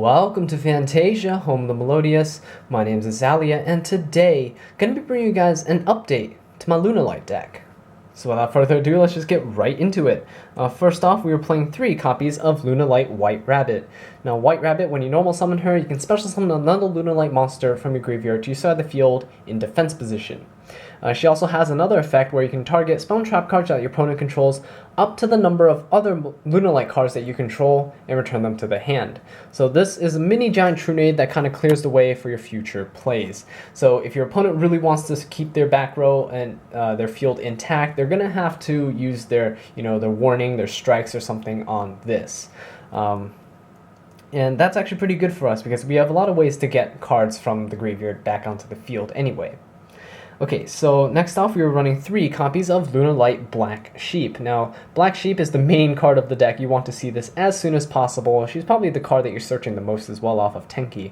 Welcome to Fantasia, home of the melodious. My name is Azallea, and today I'm going to be bringing you guys an update to my Lunalight deck. So without further ado, let's just get right into it. First off, we were playing 3 copies of Lunalight White Rabbit. Now, White Rabbit, when you normal summon her, you can special summon another Lunalight monster from your graveyard to your side of the field in defense position. She also has another effect where you can target spell and trap cards that your opponent controls up to the number of other Lunalight cards that you control and return them to the hand. So this is a mini giant Trunade that kind of clears the way for your future plays. So if your opponent really wants to keep their back row and their field intact, they're going to have to use their warning, their strikes or something on this. And that's actually pretty good for us because we have a lot of ways to get cards from the graveyard back onto the field anyway. Okay, so next off we were running 3 copies of Lunalight Black Sheep. Now, Black Sheep is the main card of the deck. You want to see this as soon as possible. She's probably the card that you're searching the most as well off of Tenki.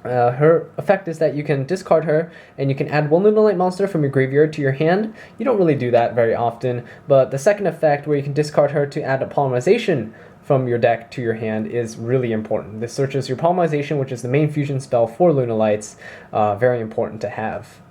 Her effect is that you can discard her, and you can add 1 Lunalight monster from your graveyard to your hand. You don't really do that very often, but the second effect, where you can discard her to add a polymerization from your deck to your hand, is really important. This searches your polymerization, which is the main fusion spell for Lunalights, very important to have.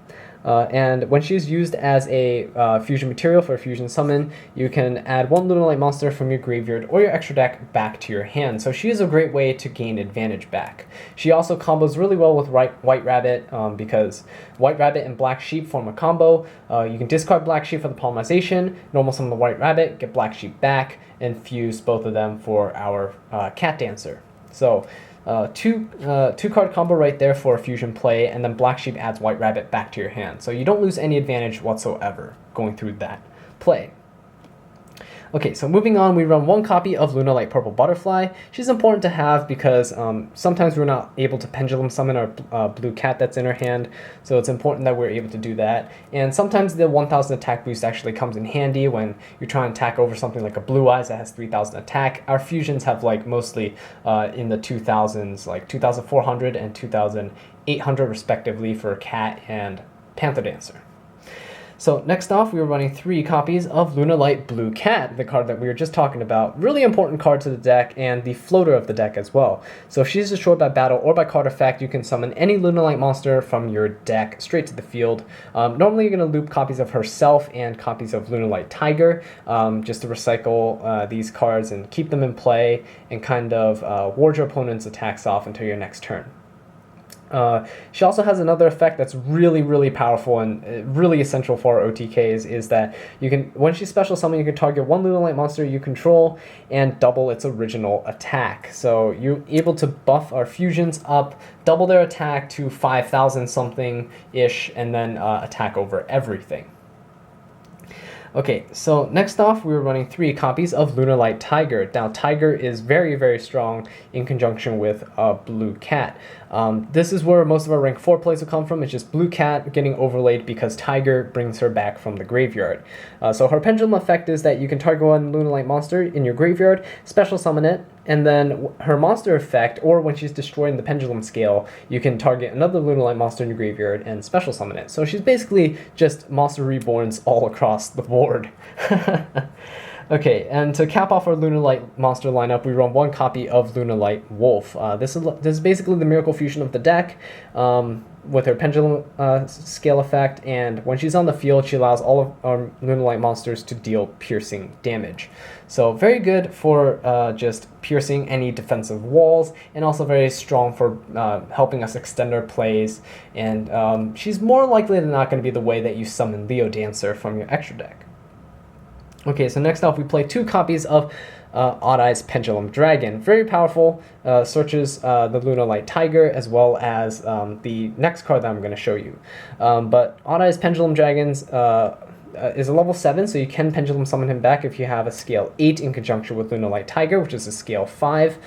And when she's used as a fusion material for a fusion summon, you can add 1 Lunalight monster from your graveyard or your extra deck back to your hand. So she is a great way to gain advantage back. She also combos really well with White Rabbit because White Rabbit and Black Sheep form a combo. You can discard Black Sheep for the polymerization, normal summon the White Rabbit, get Black Sheep back, and fuse both of them for our Cat Dancer. So two card combo right there for a fusion play, and then Black Sheep adds White Rabbit back to your hand. So you don't lose any advantage whatsoever going through that play. Okay, so moving on, we run 1 copy of Lunalight Purple Butterfly. She's important to have because sometimes we're not able to pendulum summon our blue cat that's in her hand, so it's important that we're able to do that. And sometimes the 1000 attack boost actually comes in handy when you're trying to attack over something like a Blue Eyes that has 3000 attack. Our fusions have mostly in the 2000s, like 2400 and 2800 respectively for Cat and Panther Dancer. So next off, we were running 3 copies of Lunalight Blue Cat, the card that we were just talking about. Really important card to the deck and the floater of the deck as well. So if she's destroyed by battle or by card effect, you can summon any Lunalight monster from your deck straight to the field. Normally you're going to loop copies of herself and copies of Lunalight Tiger just to recycle these cards and keep them in play and kind of ward your opponent's attacks off until your next turn. She also has another effect that's really powerful and really essential for our OTKs, is that you can, when she's special summon, you can target 1 Lunalight monster you control and double its original attack. So you're able to buff our fusions up, double their attack to 5000 something ish, and then attack over everything. Okay, so next off, we were running 3 copies of Lunalight Tiger. Now, Tiger is very strong in conjunction with Blue Cat. This is where most of our rank 4 plays will come from. It's just Blue Cat getting overlaid because Tiger brings her back from the graveyard. So her pendulum effect is that you can target 1 Lunalight monster in your graveyard, special summon it, and then her monster effect, or when she's destroying the pendulum scale, you can target another Lunalight monster in your graveyard and special summon it. So she's basically just Monster Reborns all across the board. Okay, and to cap off our Lunalight monster lineup, we run 1 copy of Lunalight Wolf. This is basically the miracle fusion of the deck with her pendulum scale effect, and when she's on the field, she allows all of our Lunalight monsters to deal piercing damage. So very good for just piercing any defensive walls, and also very strong for helping us extend our plays, and she's more likely than not going to be the way that you summon Leo Dancer from your extra deck. Okay, so next up we play 2 copies of Odd Eyes Pendulum Dragon. Very powerful, searches the Lunalight Tiger as well as the next card that I'm going to show you. But Odd Eyes Pendulum Dragons is a level 7, so you can pendulum summon him back if you have a scale 8 in conjunction with Lunalight Tiger, which is a scale 5.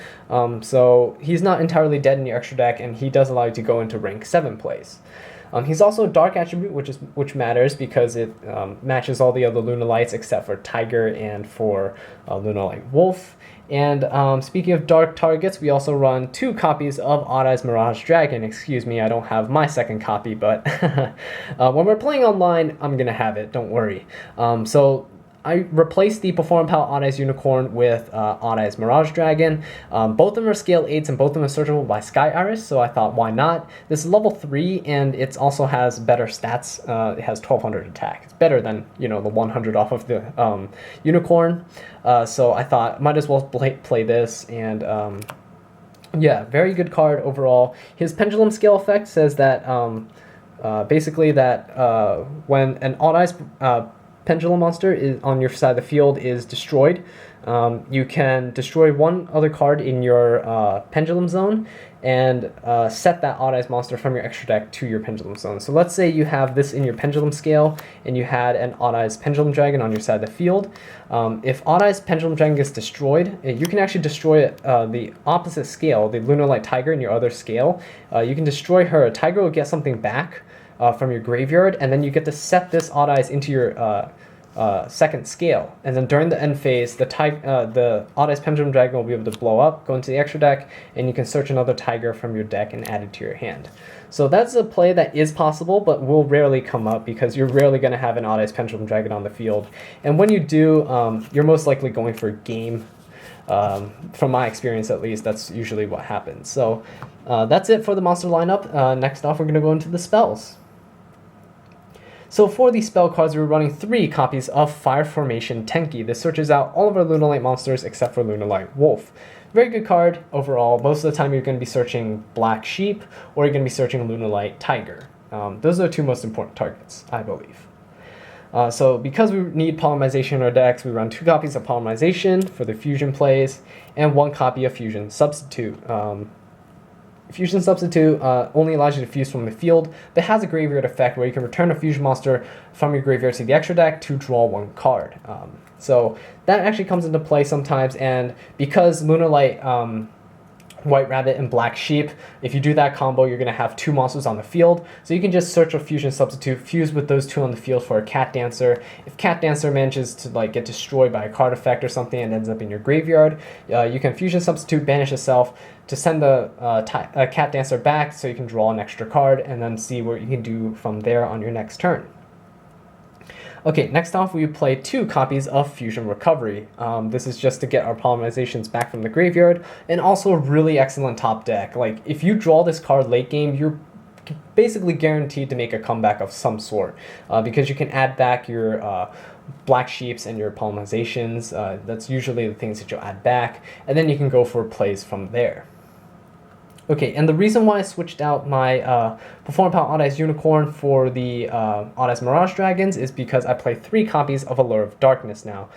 So he's not entirely dead in your extra deck, and he does allow you to go into rank 7 plays. He's also a dark attribute, which matters because it matches all the other Lunalights except for Tiger and for Lunalight Wolf. And speaking of dark targets, we also run 2 copies of Odd Eyes Mirage Dragon. Excuse me, I don't have my second copy, but when we're playing online, I'm going to have it, don't worry. So I replaced the Perform Power Odd Eyes Unicorn with Odd Eyes Mirage Dragon. Both of them are scale 8s and both of them are searchable by Sky Iris, so I thought, why not? This is level 3 and it also has better stats. It has 1200 attack. It's better than, you know, the 100 off of the Unicorn. So I thought, might as well play this, and yeah, very good card overall. His Pendulum Scale effect says that basically that when an Odd Eyes Pendulum monster is on your side of the field is destroyed, you can destroy one other card in your Pendulum Zone and set that Odd Eyes monster from your extra deck to your Pendulum Zone. So let's say you have this in your Pendulum Scale and you had an Odd Eyes Pendulum Dragon on your side of the field. If Odd Eyes Pendulum Dragon gets destroyed, you can actually destroy the opposite scale, the Lunalight Tiger in your other scale. You can destroy her. Tiger will get something back from your graveyard, and then you get to set this Odd Eyes into your second scale, and then during the end phase, the Odd Eyes Pendulum Dragon will be able to blow up, go into the extra deck, and you can search another Tiger from your deck and add it to your hand. So that's a play that is possible, but will rarely come up because you're rarely going to have an Odd Eyes Pendulum Dragon on the field. And when you do, you're most likely going for game. From my experience, at least, that's usually what happens. So that's it for the monster lineup. Next off, we're going to go into the spells. So for the spell cards, we're running 3 copies of Fire Formation Tenki. This searches out all of our Lunalight monsters except for Lunalight Wolf. Very good card overall. Most of the time you're going to be searching Black Sheep or you're going to be searching Lunalight Tiger. Those are the 2 most important targets, I believe. So because we need Polymerization in our decks, we run 2 copies of Polymerization for the fusion plays and 1 copy of Fusion Substitute. Fusion Substitute only allows you to fuse from the field, but has a graveyard effect where you can return a fusion monster from your graveyard to the extra deck to draw 1 card. So that actually comes into play sometimes, and because Lunalight White Rabbit and Black Sheep, if you do that combo, you're going to have 2 monsters on the field. So you can just search a Fusion Substitute, fuse with those 2 on the field for a Cat Dancer. If Cat Dancer manages to get destroyed by a card effect or something and ends up in your graveyard, you can Fusion Substitute, banish itself to send the Cat Dancer back so you can draw an extra card and then see what you can do from there on your next turn. Okay, next off we play 2 copies of Fusion Recovery. This is just to get our polymerizations back from the graveyard, and also a really excellent top deck. Like, if you draw this card late game, you're basically guaranteed to make a comeback of some sort, because you can add back your Black Sheeps and your polymerizations. That's usually the things that you'll add back, and then you can go for plays from there. Okay, and the reason why I switched out my Perform Power Odd Eyes Unicorn for the Odd Eyes Mirage Dragons is because I play 3 copies of Allure of Darkness now.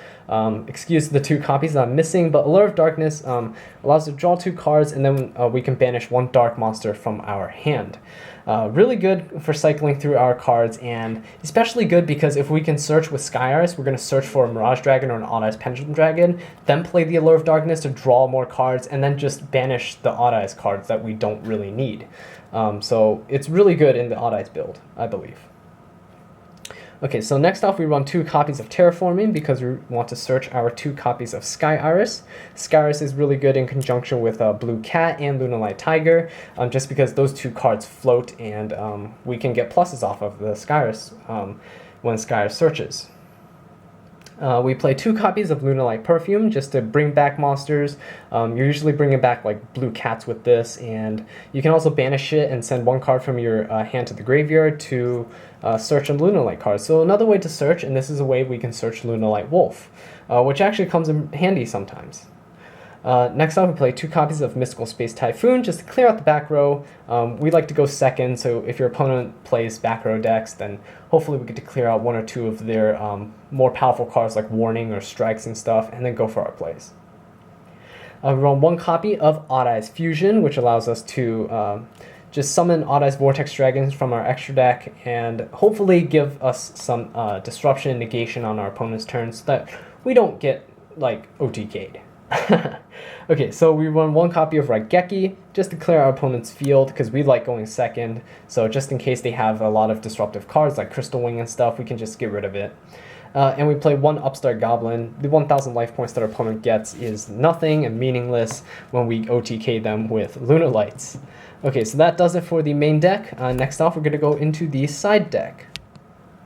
Excuse the 2 copies that I'm missing, but Allure of Darkness allows us to draw 2 cards, and then we can banish 1 dark monster from our hand. Really good for cycling through our cards, and especially good because if we can search with Sky Iris, we're going to search for a Mirage Dragon or an Odd Eyes Pendulum Dragon, then play the Allure of Darkness to draw more cards, and then just banish the Odd Eyes cards that we don't really need. So it's really good in the Odd Eyes build, I believe. Okay, so next off we run 2 copies of Terraforming because we want to search our 2 copies of Sky Iris. Sky Iris is really good in conjunction with Blue Cat and Lunalight Tiger, just because those 2 cards float, and we can get pluses off of the Sky Iris when Sky Iris searches. We play 2 copies of Lunalight Perfume just to bring back monsters. You're usually bringing back like Blue Cats with this, and you can also banish it and send 1 card from your hand to the graveyard to search a Lunalight card. So another way to search, and this is a way we can search Lunalight Wolf, which actually comes in handy sometimes. Next up, we play 2 copies of Mystical Space Typhoon just to clear out the back row. We like to go second, so if your opponent plays back row decks, then hopefully we get to clear out 1 or 2 of their more powerful cards like Warning or Strikes and stuff, and then go for our plays. We run 1 copy of Odd Eyes Fusion, which allows us to just summon Odd Eyes Vortex Dragons from our extra deck and hopefully give us some disruption and negation on our opponent's turn so that we don't get like OTK'd. Okay, so we run 1 copy of Raigeki just to clear our opponent's field because we like going second, so just in case they have a lot of disruptive cards like Crystal Wing and stuff, we can just get rid of it. And we play 1 Upstart Goblin. The 1,000 life points that our opponent gets is nothing and meaningless when we OTK them with Lunalights. Okay, so that does it for the main deck. Next off, we're going to go into the side deck.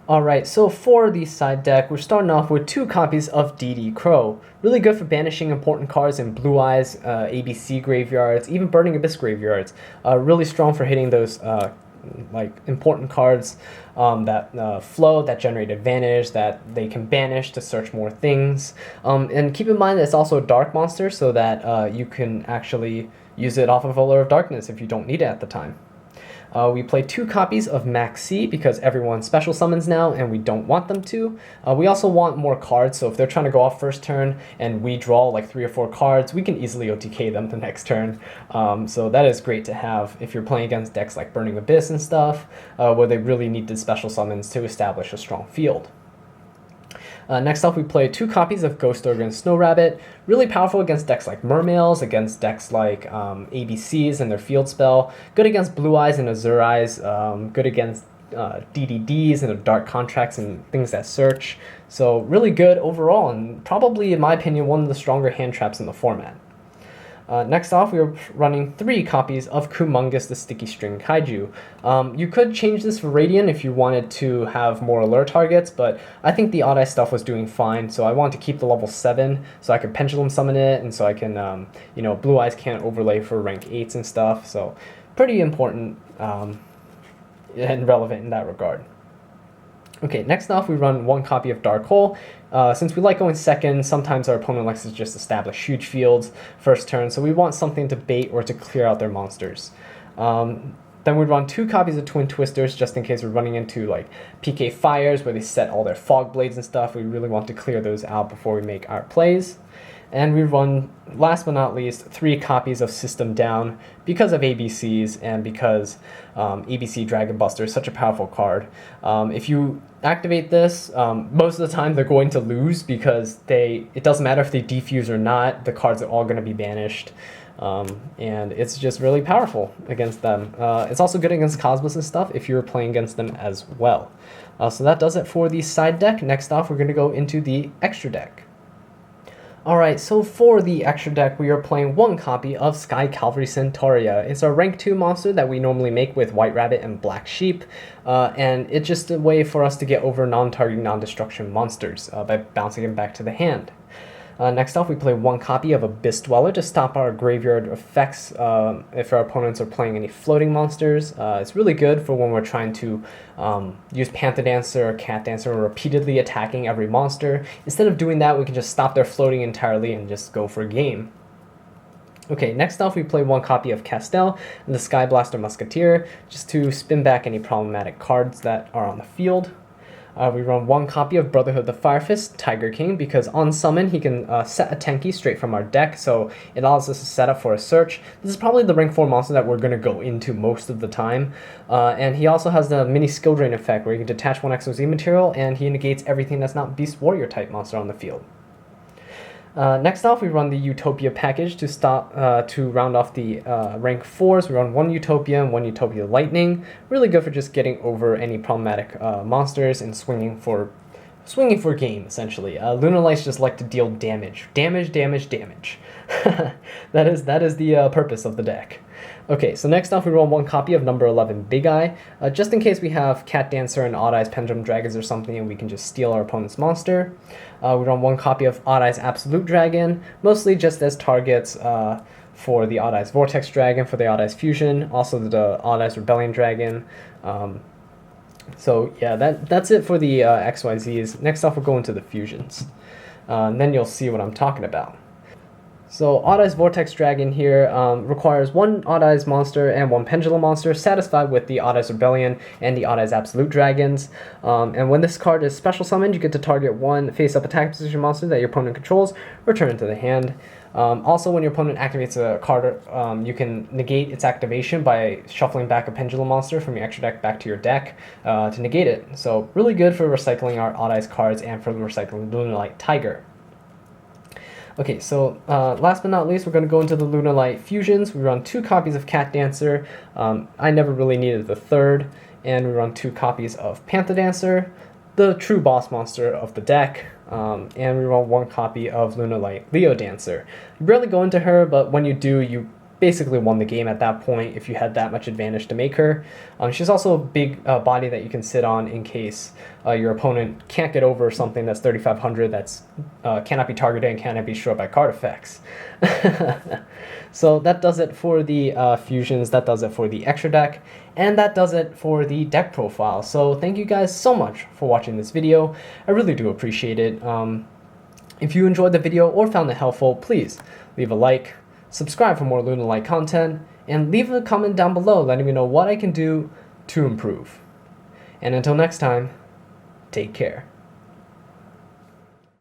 Alright, so for the side deck, we're starting off with 2 copies of DD Crow. Really good for banishing important cards in Blue Eyes, ABC graveyards, even Burning Abyss graveyards. Really strong for hitting those like important cards that flow, that generate advantage, that they can banish to search more things. And keep in mind that it's also a dark monster, so that you can actually use it off of Allure of Darkness if you don't need it at the time. We play 2 copies of Maxi because everyone special summons now and we don't want them to. We also want more cards, so if they're trying to go off first turn and we draw like 3 or 4 cards, we can easily OTK them the next turn. So that is great to have if you're playing against decks like Burning Abyss and stuff, where they really need the special summons to establish a strong field. Next up, we play 2 copies of Ghost Ogre and Snow Rabbit. Really powerful against decks like Mermails, against decks like ABCs and their field spell. Good against Blue Eyes and Azure Eyes. Good against DDDs and Dark Contracts and things that search. So really good overall, and probably, in my opinion, one of the stronger hand traps in the format. Next off, we are running 3 copies of Kumongous the Sticky String Kaiju. You could change this for Radiant if you wanted to have more allure targets, but I think the Odd Eye stuff was doing fine, so I want to keep the level 7 so I could Pendulum Summon it, and so I can, Blue Eyes can't overlay for rank 8s and stuff, so pretty important and relevant in that regard. Okay, next off we run 1 copy of Dark Hole. Since we like going second, sometimes our opponent likes to just establish huge fields first turn, so we want something to bait or to clear out their monsters. Then we'd run 2 copies of Twin Twisters just in case we're running into like PK Fires where they set all their Fog Blades and stuff. We really want to clear those out before we make our plays. And we run, last but not least, 3 copies of System Down because of ABCs and because ABC Dragon Buster is such a powerful card. If you activate this, most of the time they're going to lose because it doesn't matter if they defuse or not, the cards are all going to be banished. And it's just really powerful against them. It's also good against Cosmos and stuff if you're playing against them as well. So that does it for the side deck. Next off, we're going to go into the extra deck. Alright, so for the extra deck, we are playing 1 copy of Sky Cavalry Centauria. It's our rank 2 monster that we normally make with White Rabbit and Black Sheep, and it's just a way for us to get over non-target, non-destruction monsters by bouncing them back to the hand. Next off, we play 1 copy of Abyss Dweller to stop our graveyard effects if our opponents are playing any floating monsters. It's really good for when we're trying to use Panther Dancer or Cat Dancer or repeatedly attacking every monster. Instead of doing that, we can just stop their floating entirely and just go for a game. Okay, next off we play 1 copy of Castel and the Sky Blaster Musketeer just to spin back any problematic cards that are on the field. We run 1 copy of Brotherhood the Firefist, Tiger King, because on summon he can set a Tenki straight from our deck, so it allows us to set up for a search. This is probably the rank 4 monster that we're going to go into most of the time. And he also has the mini skill drain effect where you can detach 1 XOZ material and he negates everything that's not Beast Warrior type monster on the field. Next off, we run the Utopia package to round off the rank 4s. We run 1 Utopia and 1 Utopia Lightning. Really good for just getting over any problematic monsters and swinging for game, essentially. Lunalights just like to deal damage. Damage. That is the purpose of the deck. Okay, so next off we roll 1 copy of number 11 Big Eye, just in case we have Cat Dancer and Odd Eyes Pendulum Dragons or something and we can just steal our opponent's monster. We run 1 copy of Odd Eyes Absolute Dragon, mostly just as targets for the Odd Eyes Vortex Dragon, for the Odd Eyes Fusion, also the Odd Eyes Rebellion Dragon. So yeah, that's it for the XYZs. Next off we'll go into the fusions, and then you'll see what I'm talking about. So Odd Eyes Vortex Dragon here requires 1 Odd Eyes monster and 1 Pendulum monster satisfied with the Odd Eyes Rebellion and the Odd Eyes Absolute Dragons. And when this card is special summoned, you get to target 1 face-up attack position monster that your opponent controls, return it to the hand. Also, when your opponent activates a card, you can negate its activation by shuffling back a Pendulum monster from your extra deck back to your deck to negate it. So really good for recycling our Odd Eyes cards and for recycling Lunalight Tiger. Okay, so last but not least, we're going to go into the Lunalight fusions. We run 2 copies of Cat Dancer. I never really needed the 3rd. And we run 2 copies of Panther Dancer, the true boss monster of the deck. And we run 1 copy of Lunalight Leo Dancer. You barely go into her, but when you do, you basically won the game at that point if you had that much advantage to make her. She's also a big body that you can sit on in case your opponent can't get over something that's 3500 that's cannot be targeted and cannot be destroyed by card effects. So that does it for the fusions, that does it for the extra deck, and that does it for the deck profile. So thank you guys so much for watching this video. I really do appreciate it. If you enjoyed the video or found it helpful, please leave a like, subscribe for more Lunalight content, and leave a comment down below letting me know what I can do to improve. And until next time, take care.